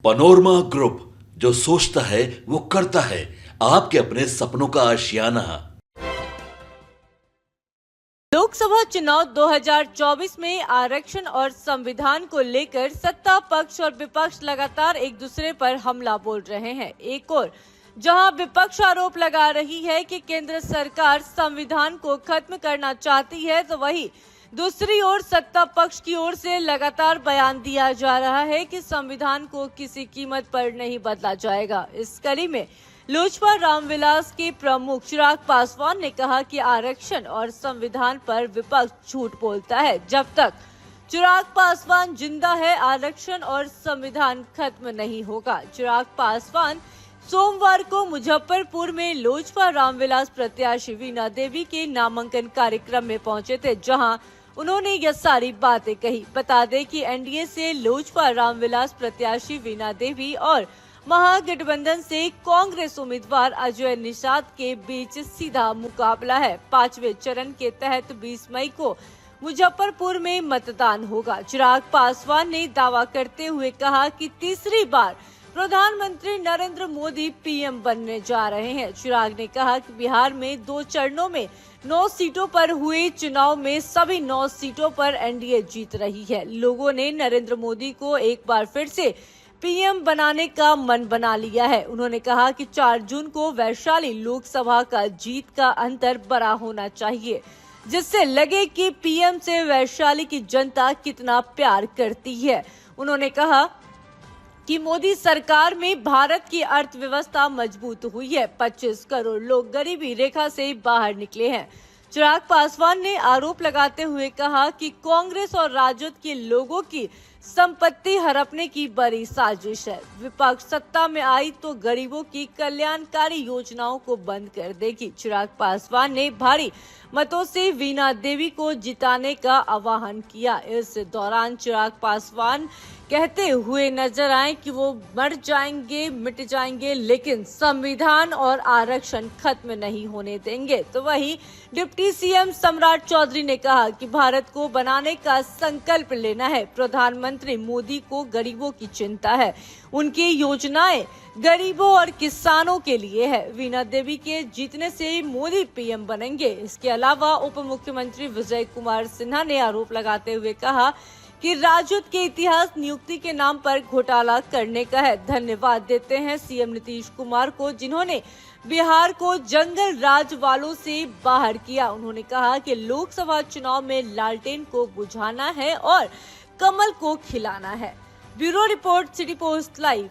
Panorama group, जो सोचता है वो करता है। आपके अपने सपनों का आशियाना। लोकसभा चुनाव 2024 में आरक्षण और संविधान को लेकर सत्ता पक्ष और विपक्ष लगातार एक दूसरे पर हमला बोल रहे हैं। एक और जहां विपक्ष आरोप लगा रही है कि केंद्र सरकार संविधान को खत्म करना चाहती है, तो वहीं दूसरी ओर सत्ता पक्ष की ओर से लगातार बयान दिया जा रहा है कि संविधान को किसी कीमत पर नहीं बदला जाएगा। इस कड़ी में लोजपा रामविलास के प्रमुख चिराग पासवान ने कहा कि आरक्षण और संविधान पर विपक्ष झूठ बोलता है। जब तक चिराग पासवान जिंदा है, आरक्षण और संविधान खत्म नहीं होगा। चिराग पासवान सोमवार को मुजफ्फरपुर में लोजपा रामविलास प्रत्याशी वीणा देवी के नामांकन कार्यक्रम में पहुंचे थे, जहां उन्होंने यह सारी बातें कही। बता दें कि एनडीए से लोजपा रामविलास प्रत्याशी वीणा देवी और महागठबंधन से कांग्रेस उम्मीदवार अजय निषाद के बीच सीधा मुकाबला है। 5वें चरण के तहत 20 मई को मुजफ्फरपुर में मतदान होगा। चिराग पासवान ने दावा करते हुए कहा कि तीसरी बार प्रधानमंत्री नरेंद्र मोदी पीएम बनने जा रहे हैं। चिराग ने कहा कि बिहार में 2 चरणों में 9 सीटों पर हुए चुनाव में सभी 9 सीटों पर एनडीए जीत रही है। लोगों ने नरेंद्र मोदी को एक बार फिर से पीएम बनाने का मन बना लिया है। उन्होंने कहा कि 4 जून को वैशाली लोकसभा का जीत का अंतर बड़ा होना चाहिए, जिससे लगे कि पीएम से वैशाली की जनता कितना प्यार करती है। उन्होंने कहा कि मोदी सरकार में भारत की अर्थव्यवस्था मजबूत हुई है। 25 करोड़ लोग गरीबी रेखा से बाहर निकले हैं। चिराग पासवान ने आरोप लगाते हुए कहा कि कांग्रेस और राजद के लोगों की संपत्ति हड़पने की बड़ी साजिश है। विपक्ष सत्ता में आई तो गरीबों की कल्याणकारी योजनाओं को बंद कर देगी। चिराग पासवान ने भारी मतों से वीणा देवी को जिताने का आह्वान किया। इस दौरान चिराग पासवान कहते हुए नजर आए कि वो मर जाएंगे, मिट जाएंगे, लेकिन संविधान और आरक्षण खत्म नहीं होने देंगे। तो वहीं डिप्टी सीएम सम्राट चौधरी ने कहा कि भारत को बनाने का संकल्प लेना है। प्रधानमंत्री मोदी को गरीबों की चिंता है। उनकी योजनाएं गरीबों और किसानों के लिए है। वीणा देवी के जीतने से मोदी पीएम बनेंगे। इसके अलावा उप मुख्यमंत्री विजय कुमार सिन्हा ने आरोप लगाते हुए कहा कि राजद के इतिहास नियुक्ति के नाम पर घोटाला करने का है। धन्यवाद देते हैं सीएम नीतीश कुमार को, जिन्होंने बिहार को जंगल राज वालों से बाहर किया। उन्होंने कहा कि लोकसभा चुनाव में लालटेन को बुझाना है और कमल को खिलाना है। Bureau report, city post live.